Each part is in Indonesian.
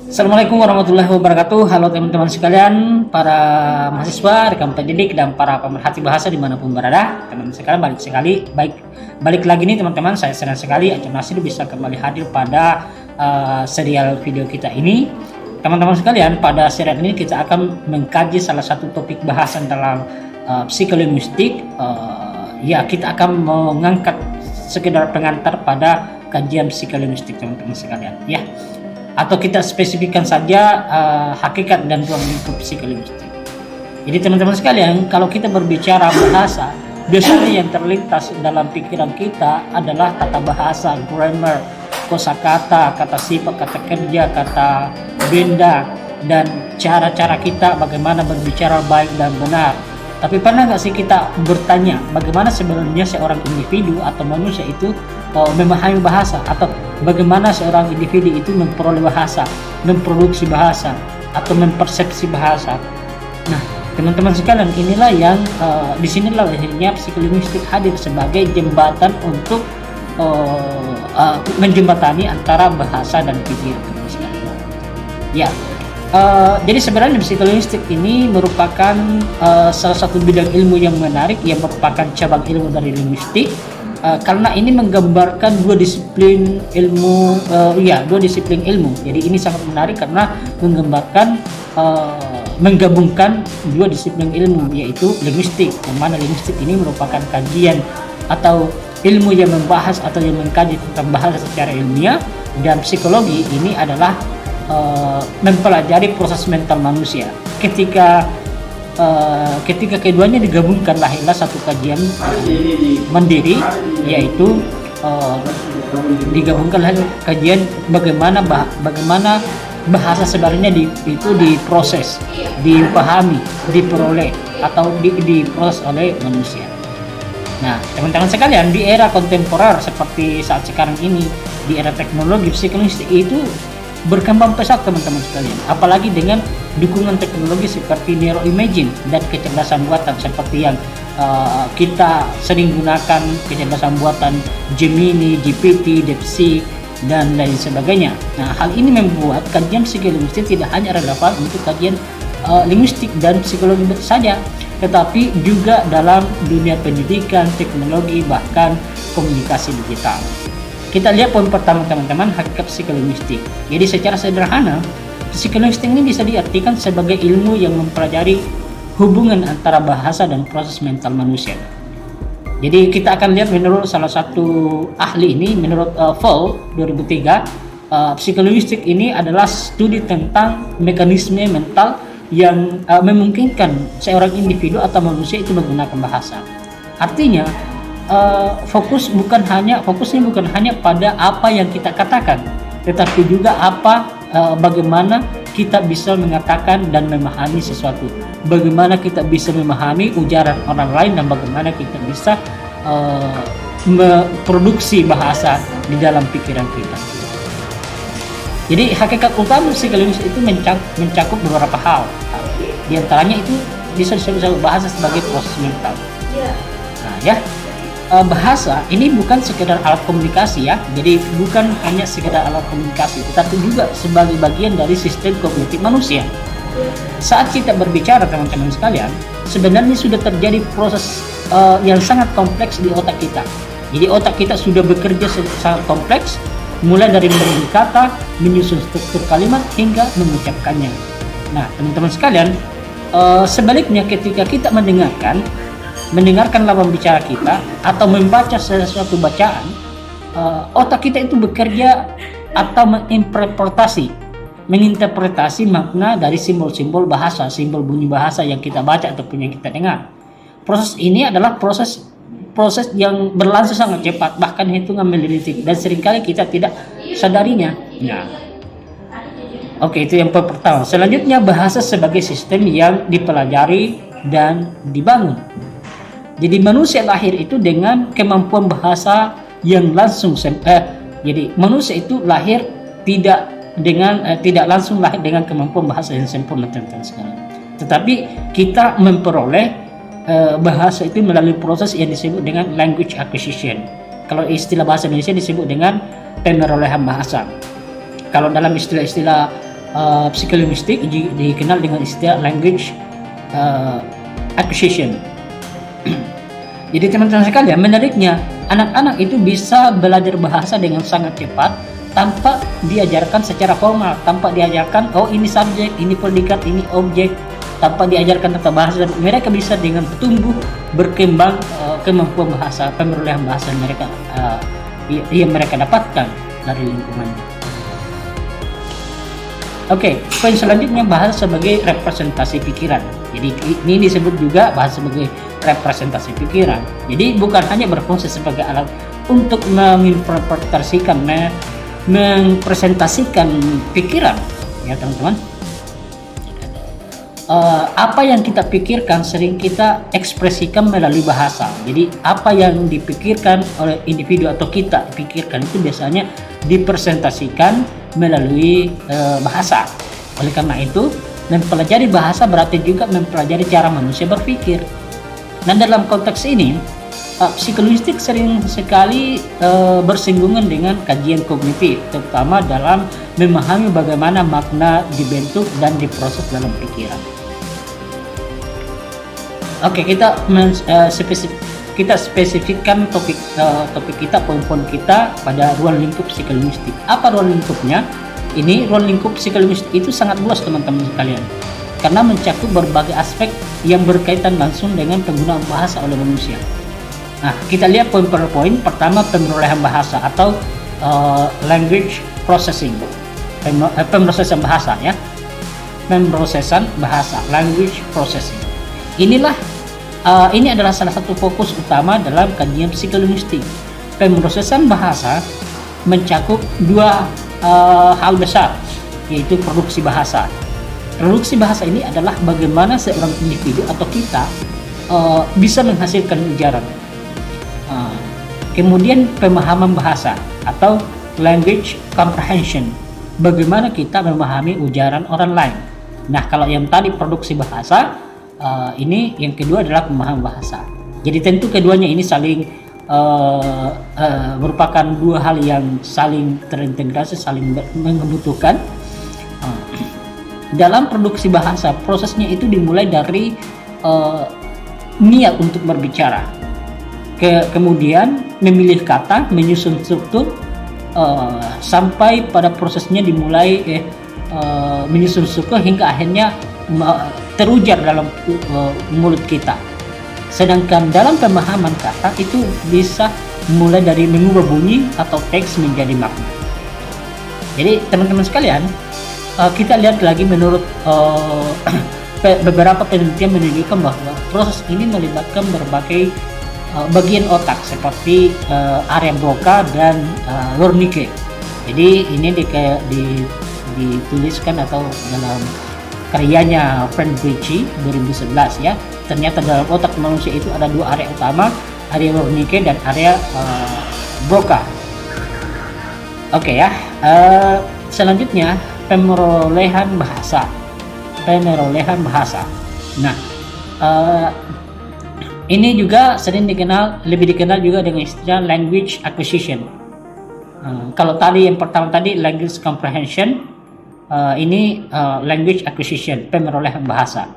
Assalamualaikum warahmatullahi wabarakatuh. Halo teman-teman sekalian, para mahasiswa, rekan pendidik, dan para pemerhati bahasa dimanapun berada. Teman-teman sekalian, balik lagi nih teman-teman. Saya senang sekali Aceh Nasir bisa kembali hadir pada serial video kita ini. Teman-teman sekalian, pada serial ini kita akan mengkaji salah satu topik bahasan dalam psikolinguistik. Kita akan mengangkat sekedar pengantar pada kajian psikolinguistik teman-teman sekalian, ya. Atau kita spesifikkan saja hakikat dan ruang lingkup psikolinguistik. Jadi teman-teman sekalian, kalau kita berbicara bahasa, biasanya yang terlintas dalam pikiran kita adalah tata bahasa, grammar, kosakata, kata sifat, kata kerja, kata benda, dan cara-cara kita bagaimana berbicara baik dan benar. Tapi pernah nggak sih kita bertanya bagaimana sebenarnya seorang individu atau manusia itu memahami bahasa, atau bagaimana seorang individu itu memperoleh bahasa, memproduksi bahasa, atau mempersepsi bahasa. Nah, teman-teman sekalian, inilah yang disinilah akhirnya psikolinguistik hadir sebagai jembatan untuk menjembatani antara bahasa dan pikiran, teman-teman sekalian. Ya. Jadi sebenarnya psikolinguistik ini merupakan salah satu bidang ilmu yang menarik, yang merupakan cabang ilmu dari linguistik, karena ini menggambarkan dua disiplin ilmu. Jadi ini sangat menarik karena menggambarkan menggabungkan dua disiplin ilmu, yaitu linguistik, yang mana linguistik ini merupakan kajian atau ilmu yang membahas atau yang mengkaji tentang bahasa secara ilmiah, dan psikologi ini adalah mempelajari proses mental manusia. Ketika keduanya digabungkan, lahirlah satu kajian mandiri, yaitu digabungkan kajian bagaimana bahasa sebenarnya itu diproses, dipahami, diperoleh atau diproses oleh manusia. Nah, teman-teman sekalian, di era kontemporer seperti saat sekarang ini, di era teknologi, psikolinguistik itu berkembang pesat teman-teman sekalian, apalagi dengan dukungan teknologi seperti neuroimaging dan kecerdasan buatan seperti yang kita sering gunakan, kecerdasan buatan Gemini, GPT, DeepSeek, dan lain sebagainya. Nah, hal ini membuat kajian psikolinguistik tidak hanya relevan untuk kajian linguistik dan psikologi saja, tetapi juga dalam dunia pendidikan, teknologi, bahkan komunikasi digital. Kita lihat poin pertama teman-teman, hakikat psikolinguistik. Jadi secara sederhana, psikolinguistik ini bisa diartikan sebagai ilmu yang mempelajari hubungan antara bahasa dan proses mental manusia. Jadi kita akan lihat menurut salah satu ahli ini, menurut Fall 2003, psikolinguistik ini adalah studi tentang mekanisme mental yang memungkinkan seorang individu atau manusia itu menggunakan bahasa. Artinya fokusnya bukan hanya pada apa yang kita katakan, tetapi juga bagaimana kita bisa mengatakan dan memahami sesuatu, bagaimana kita bisa memahami ujaran orang lain, dan bagaimana kita bisa memproduksi bahasa di dalam pikiran kita. Jadi hakikat utama psikolinguistik itu mencakup beberapa hal. Di antaranya itu bisa disebut bahasa sebagai proses mental. Nah, ya. Bahasa ini bukan sekedar alat komunikasi, ya. Jadi bukan hanya sekedar alat komunikasi, tetapi juga sebagai bagian dari sistem kognitif manusia. Saat kita berbicara teman-teman sekalian, sebenarnya sudah terjadi proses yang sangat kompleks di otak kita. Jadi otak kita sudah bekerja sangat kompleks, mulai dari memilih kata, menyusun struktur kalimat, hingga mengucapkannya. Nah, teman-teman sekalian, sebaliknya ketika kita mendengarkan lawan bicara kita atau membaca sesuatu bacaan, otak kita itu bekerja atau menginterpretasi makna dari simbol-simbol bahasa, simbol bunyi bahasa yang kita baca ataupun yang kita dengar. Proses ini adalah proses yang berlangsung sangat cepat, bahkan hitungan milidetik, dan seringkali kita tidak sadarinya. Nah, oke, itu yang pertama. Selanjutnya, bahasa sebagai sistem yang dipelajari dan dibangun. Jadi manusia lahir itu dengan kemampuan bahasa yang langsung. Jadi manusia itu lahir tidak langsung lahir dengan kemampuan bahasa yang sempurna, teman-teman sekalian. Tetapi kita memperoleh bahasa itu melalui proses yang disebut dengan language acquisition. Kalau istilah bahasa Indonesia disebut dengan pemerolehan bahasa. Kalau dalam istilah-istilah psikolinguistik dikenal dengan istilah language acquisition. Jadi teman-teman sekalian, menariknya anak-anak itu bisa belajar bahasa dengan sangat cepat tanpa diajarkan secara formal, tanpa diajarkan oh ini subjek, ini predikat, ini objek, tanpa diajarkan tata bahasa. Dan mereka bisa dengan tumbuh berkembang kemampuan bahasa, pemerolehan bahasa mereka yang mereka dapatkan dari lingkungannya. Oke, poin selanjutnya bahasa sebagai representasi pikiran. Jadi ini disebut juga bahasa sebagai representasi pikiran. Jadi bukan hanya berfungsi sebagai alat untuk menginterpretasikan, mempresentasikan pikiran, ya teman-teman. Apa yang kita pikirkan sering kita ekspresikan melalui bahasa. Jadi apa yang dipikirkan oleh individu atau kita pikirkan itu biasanya dipresentasikan melalui bahasa. Oleh karena itu, mempelajari bahasa berarti juga mempelajari cara manusia berpikir. Nah, dalam konteks ini, psikolinguistik sering sekali bersinggungan dengan kajian kognitif, terutama dalam memahami bagaimana makna dibentuk dan diproses dalam pikiran. Oke, kita spesifikkan topik kita, poin-poin kita pada ruang lingkup psikolinguistik. Apa ruang lingkupnya? Ini ruang lingkup psikolinguistik itu sangat luas teman-teman sekalian, karena mencakup berbagai aspek yang berkaitan langsung dengan penggunaan bahasa oleh manusia. Nah, kita lihat poin per poin. Pertama, pemerolehan bahasa atau language processing, pemrosesan bahasa ya, pemrosesan bahasa, language processing. Ini adalah salah satu fokus utama dalam kajian psikolinguistik. Pemrosesan bahasa mencakup dua hal besar, yaitu produksi bahasa. Produksi bahasa ini adalah bagaimana seorang individu atau kita bisa menghasilkan ujaran. Kemudian pemahaman bahasa atau language comprehension, bagaimana kita memahami ujaran orang lain. Nah, kalau yang tadi produksi bahasa, ini yang kedua adalah pemahaman bahasa. Jadi tentu keduanya ini saling merupakan dua hal yang saling terintegrasi, saling membutuhkan. Dalam produksi bahasa, prosesnya itu dimulai dari niat untuk berbicara, kemudian memilih kata, menyusun struktur, sampai pada prosesnya dimulai menyusun struktur hingga akhirnya terujar dalam mulut kita. Sedangkan dalam pemahaman kata itu bisa mulai dari mengubah bunyi atau teks menjadi makna. Jadi teman-teman sekalian, kita lihat lagi menurut beberapa penelitian menunjukkan bahwa proses ini melibatkan berbagai bagian otak seperti area Broca dan Wernicke. Jadi ini dituliskan atau dalam karyanya Frank Brici 2011 ya. Ternyata dalam otak manusia itu ada dua area utama, area Wernicke dan area Broca. Oke ya. Selanjutnya pemerolehan bahasa. Nah, ini juga lebih dikenal juga dengan istilah language acquisition. Kalau tadi yang pertama tadi language comprehension, ini language acquisition, pemerolehan bahasa.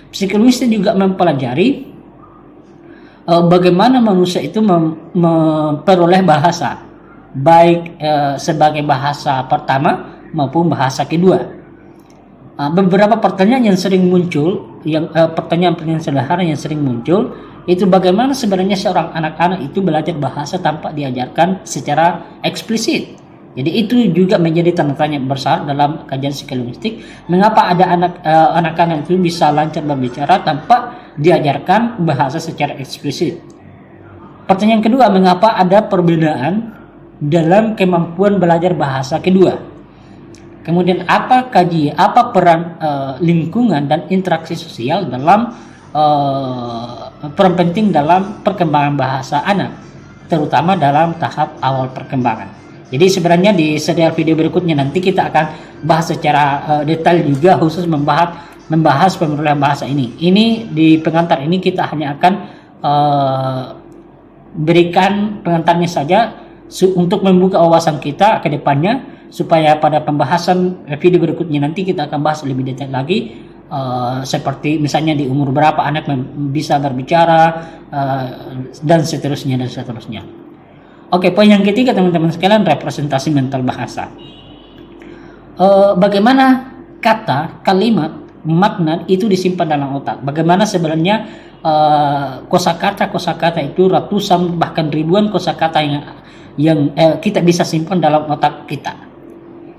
Psikolinguistik juga mempelajari bagaimana manusia itu memperoleh bahasa, baik sebagai bahasa pertama maupun bahasa kedua. Beberapa pertanyaan yang sering muncul, pertanyaan-pertanyaan sederhana yang sering muncul, itu bagaimana sebenarnya seorang anak-anak itu belajar bahasa tanpa diajarkan secara eksplisit. Jadi itu juga menjadi tanda tanya besar dalam kajian psikolinguistik. Mengapa ada anak-anak itu bisa lancar berbicara tanpa diajarkan bahasa secara eksplisit? Pertanyaan kedua, mengapa ada perbedaan dalam kemampuan belajar bahasa kedua? Kemudian apa peran lingkungan dan interaksi sosial dalam peran penting dalam perkembangan bahasa anak, terutama dalam tahap awal perkembangan. Jadi sebenarnya di serial video berikutnya nanti kita akan bahas secara detail juga khusus membahas pemerolehan bahasa ini. Ini di pengantar ini kita hanya akan berikan pengantarnya saja untuk membuka wawasan kita ke depannya supaya pada pembahasan video berikutnya nanti kita akan bahas lebih detail lagi, seperti misalnya di umur berapa anak bisa berbicara, dan seterusnya dan seterusnya. Oke, poin yang ketiga teman-teman sekalian, representasi mental bahasa. Bagaimana kata, kalimat, makna itu disimpan dalam otak. Bagaimana sebenarnya kosakata itu ratusan bahkan ribuan kosakata yang kita bisa simpan dalam otak kita.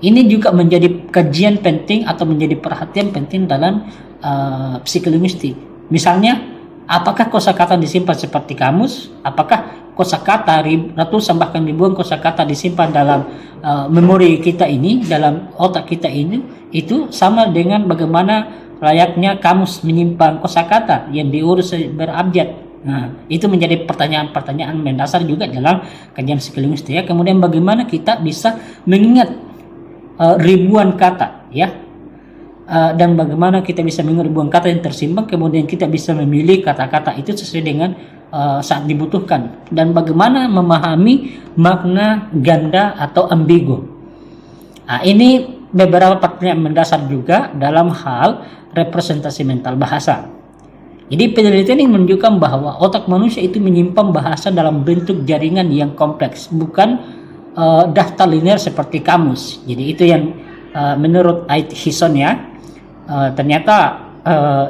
Ini juga menjadi kajian penting atau menjadi perhatian penting dalam psikolinguistik. Misalnya, apakah kosakata disimpan seperti kamus? Apakah kosakata ratusan bahkan ribuan kosakata disimpan dalam memori kita ini, dalam otak kita ini? Itu sama dengan bagaimana layaknya kamus menyimpan kosakata yang diurus berabjad. Nah, itu menjadi pertanyaan-pertanyaan mendasar juga dalam kajian psikolinguistik ya. Kemudian bagaimana kita bisa mengingat ribuan kata ya, dan bagaimana kita bisa mengingat ribuan kata yang tersimpan, kemudian kita bisa memilih kata-kata itu sesuai dengan saat dibutuhkan, dan bagaimana memahami makna ganda atau ambigu. Nah, ini beberapa pertanyaan mendasar juga dalam hal representasi mental bahasa. Jadi penelitian ini menunjukkan bahwa otak manusia itu menyimpan bahasa dalam bentuk jaringan yang kompleks, bukan daftar linear seperti kamus. Jadi itu yang menurut Ait Hison ya, ternyata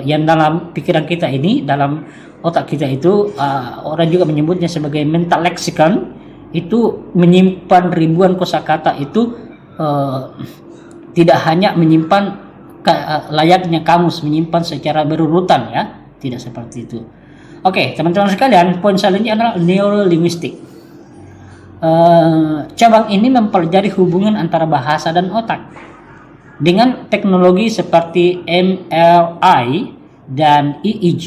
yang dalam pikiran kita ini, dalam otak kita itu, orang juga menyebutnya sebagai mental lexicon, itu menyimpan ribuan kosakata itu, tidak hanya menyimpan layaknya kamus menyimpan secara berurutan ya, tidak seperti itu. Oke, teman-teman sekalian, poin selanjutnya adalah neurolinguistik. Cabang ini mempelajari hubungan antara bahasa dan otak. Dengan teknologi seperti MRI dan EEG,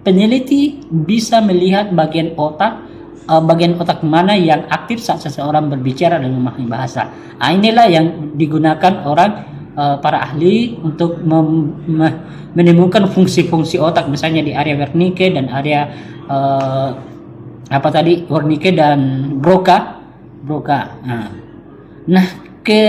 peneliti bisa melihat bagian otak mana yang aktif saat seseorang berbicara dan memahami bahasa. Inilah yang digunakan para ahli untuk menemukan fungsi-fungsi otak, misalnya di area Wernicke dan area Wernicke dan Broca. Nah, ke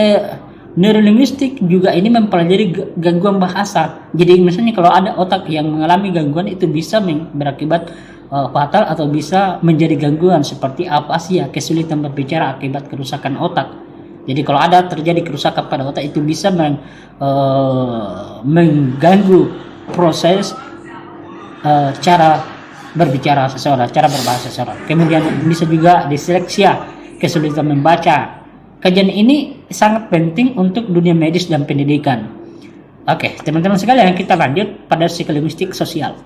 neurolinguistik juga ini mempelajari gangguan bahasa. Jadi misalnya kalau ada otak yang mengalami gangguan, itu bisa berakibat fatal atau bisa menjadi gangguan seperti afasia, kesulitan berbicara akibat kerusakan otak. Jadi kalau ada terjadi kerusakan pada otak, itu bisa mengganggu proses cara berbicara seseorang, cara berbahasa seseorang. Kemudian bisa juga disleksia, kesulitan membaca. Kajian ini sangat penting untuk dunia medis dan pendidikan. Oke, teman-teman sekalian, kita lanjut pada psikolinguistik sosial.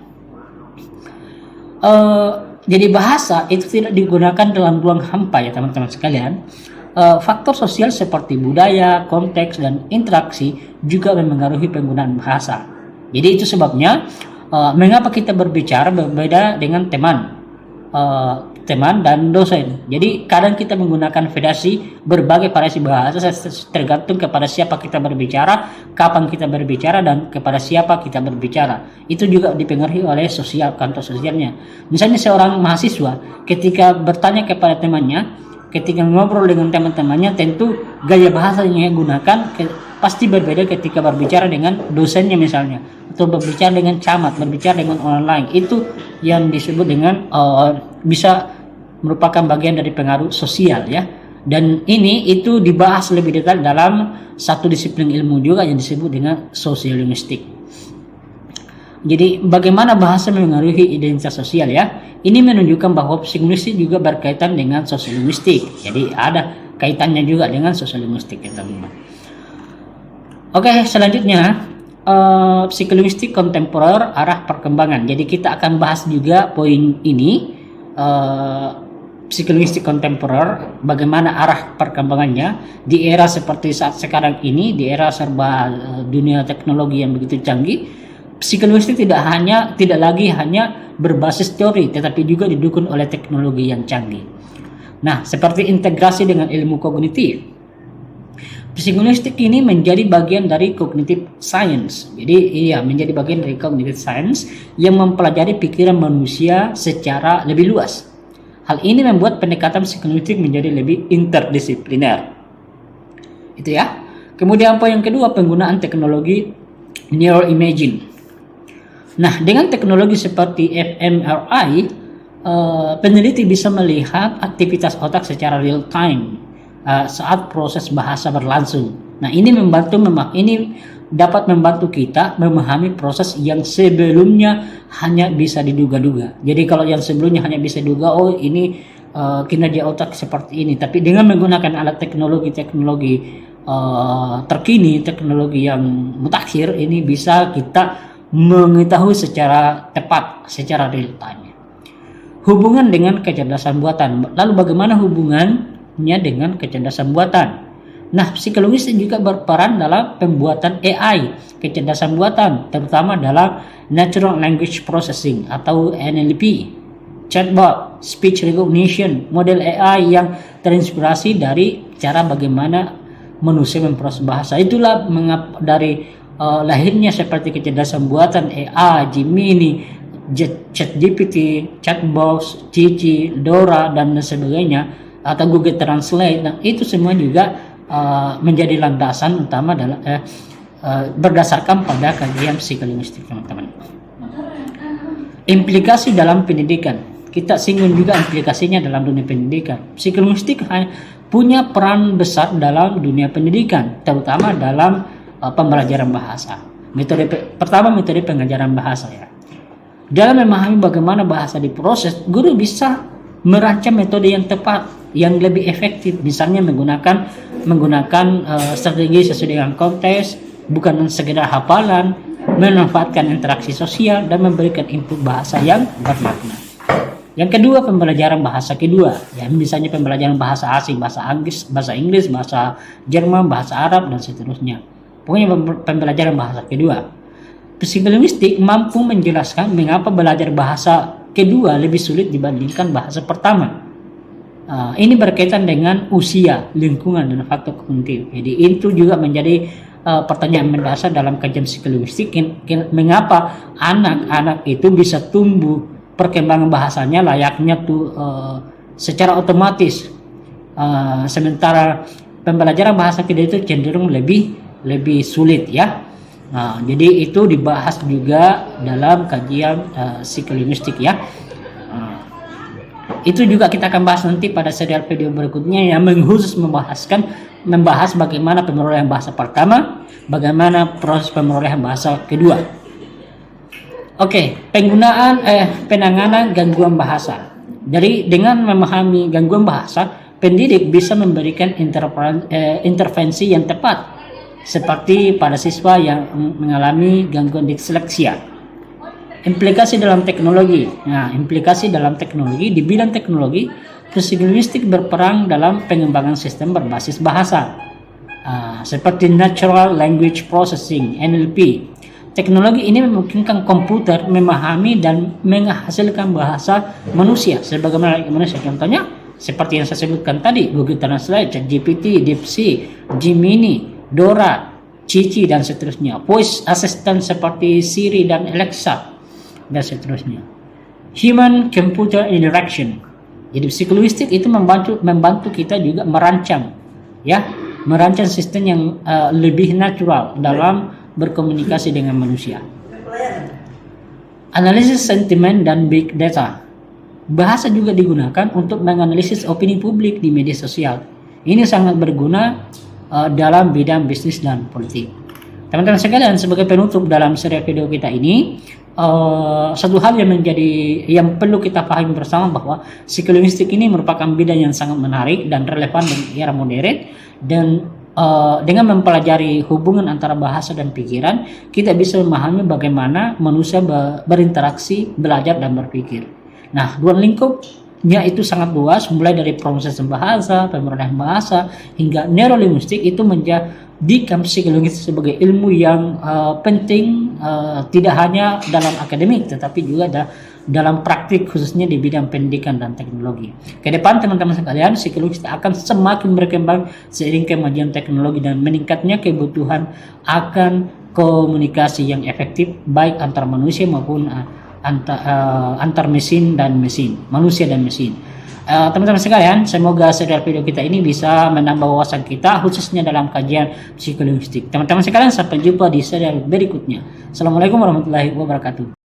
Jadi bahasa itu tidak digunakan dalam ruang hampa ya teman-teman sekalian. Faktor sosial seperti budaya, konteks, dan interaksi juga memengaruhi penggunaan bahasa. Jadi itu sebabnya mengapa kita berbicara berbeda dengan teman dan dosen. Jadi kadang kita menggunakan berbagai variasi bahasa tergantung kepada siapa kita berbicara, kapan kita berbicara, dan kepada siapa kita berbicara. Itu juga dipengaruhi oleh kantor sosialnya. Misalnya seorang mahasiswa ketika bertanya kepada temannya, ketika ngobrol dengan teman-temannya, tentu gaya bahasa yang digunakan pasti berbeda ketika berbicara dengan dosennya misalnya, atau berbicara dengan camat, berbicara dengan orang lain. Itu yang disebut dengan bisa merupakan bagian dari pengaruh sosial ya. Dan itu dibahas lebih detail dalam satu disiplin ilmu juga yang disebut dengan sosiolinguistik. Jadi bagaimana bahasa memengaruhi identitas sosial ya? Ini menunjukkan bahwa psikolinguistik juga berkaitan dengan sosiolinguistik. Jadi ada kaitannya juga dengan sosiolinguistik ya teman-teman. Oke, selanjutnya psikolinguistik kontemporer, arah perkembangan. Jadi kita akan bahas juga poin ini, psikolinguistik kontemporer, bagaimana arah perkembangannya di era seperti saat sekarang ini, di era serba dunia teknologi yang begitu canggih. Psikolinguistik tidak lagi hanya berbasis teori, tetapi juga didukung oleh teknologi yang canggih. Nah, seperti integrasi dengan ilmu kognitif, psikolinguistik ini menjadi bagian dari cognitive science. Jadi menjadi bagian dari cognitive science yang mempelajari pikiran manusia secara lebih luas. Hal ini membuat pendekatan psikolinguistik menjadi lebih interdisipliner. Itu ya. Kemudian poin yang kedua, penggunaan teknologi neuroimaging. Nah, dengan teknologi seperti fMRI, peneliti bisa melihat aktivitas otak secara real time saat proses bahasa berlangsung. Nah, ini dapat membantu kita memahami proses yang sebelumnya hanya bisa diduga-duga. Jadi kalau yang sebelumnya hanya bisa diduga, oh ini kinerja otak seperti ini. Tapi dengan menggunakan alat teknologi terkini, teknologi yang mutakhir, ini bisa kita mengetahui secara tepat, secara real time. Hubungan dengan kecerdasan buatan. Lalu bagaimana hubungannya dengan kecerdasan buatan? Nah, psikologis juga berperan dalam pembuatan AI, kecerdasan buatan, terutama dalam Natural Language Processing atau NLP, chatbot, speech recognition, model AI yang terinspirasi dari cara bagaimana manusia memproses bahasa. Itulah mengapa dari lahirnya seperti kecerdasan buatan AI, Gemini, ChatGPT, chatbox, Cici, Dora dan sebagainya, atau Google Translate. Nah, itu semua juga menjadi landasan utama dalam berdasarkan pada kajian psikolinguistik, teman-teman. Implikasi dalam pendidikan. Kita singgung juga implikasinya dalam dunia pendidikan. Psikolinguistik punya peran besar dalam dunia pendidikan, terutama dalam pembelajaran bahasa. Pertama, metode pengajaran bahasa ya. Dalam memahami bagaimana bahasa diproses, guru bisa merancang metode yang tepat, yang lebih efektif, misalnya menggunakan strategi sesuai dengan konteks, bukan sekedar hafalan, memanfaatkan interaksi sosial dan memberikan input bahasa yang bermakna. Yang kedua, pembelajaran bahasa kedua, ya misalnya pembelajaran bahasa asing, bahasa Inggris, bahasa Jerman, bahasa Arab dan seterusnya. Pokoknya pembelajaran bahasa kedua. Psikolinguistik mampu menjelaskan mengapa belajar bahasa kedua lebih sulit dibandingkan bahasa pertama. Ini berkaitan dengan usia, lingkungan, dan faktor kognitif. Jadi itu juga menjadi pertanyaan mendasar dalam kajian psikolinguistik. Mengapa anak-anak itu bisa tumbuh perkembangan bahasanya layaknya secara otomatis, sementara pembelajaran bahasa kedua itu cenderung lebih sulit ya. Jadi itu dibahas juga dalam kajian psikolinguistik ya. Itu juga kita akan bahas nanti pada serial video berikutnya yang khusus membahas bagaimana pemerolehan bahasa pertama, bagaimana proses pemerolehan bahasa kedua. Oke, penanganan gangguan bahasa. Jadi dengan memahami gangguan bahasa, pendidik bisa memberikan intervensi yang tepat, seperti pada siswa yang mengalami gangguan disleksia. Implikasi dalam teknologi. Nah, implikasi dalam teknologi, di bidang teknologi, psikolinguistik berperan dalam pengembangan sistem berbasis bahasa, seperti Natural Language Processing (NLP). Teknologi ini memungkinkan komputer memahami dan menghasilkan bahasa manusia sebagaimana manusia. Contohnya seperti yang saya sebutkan tadi, Google Translate, ChatGPT, DeepSeek, Gemini, Dora, Cici dan seterusnya. Voice assistant seperti Siri dan Alexa dan seterusnya. Human computer interaction. Jadi psikolinguistik itu membantu kita juga merancang sistem yang lebih natural dalam berkomunikasi dengan manusia. Analisis sentimen dan big data. Bahasa juga digunakan untuk menganalisis opini publik di media sosial. Ini sangat berguna dalam bidang bisnis dan politik. Teman-teman sekalian, sebagai penutup dalam serial video kita ini, satu hal yang perlu kita pahami bersama bahwa psikolinguistik ini merupakan bidang yang sangat menarik dan relevan di era modern, dan dengan mempelajari hubungan antara bahasa dan pikiran, kita bisa memahami bagaimana manusia berinteraksi, belajar dan berpikir. Nah, ruang lingkupnya itu sangat luas, mulai dari proses bahasa, pemerolehan bahasa, hingga neurolinguistik. Itu menjadikan psikologi sebagai ilmu yang penting, tidak hanya dalam akademik, tetapi juga dalam praktik, khususnya di bidang pendidikan dan teknologi. Ke depan, teman-teman sekalian, psikologi akan semakin berkembang seiring kemajuan teknologi dan meningkatnya kebutuhan akan komunikasi yang efektif, baik antar manusia maupun antar mesin dan mesin, manusia dan mesin. Teman-teman sekalian, semoga serial video kita ini bisa menambah wawasan kita khususnya dalam kajian psikolinguistik. Teman-teman sekalian, sampai jumpa di serial berikutnya. Assalamualaikum warahmatullahi wabarakatuh.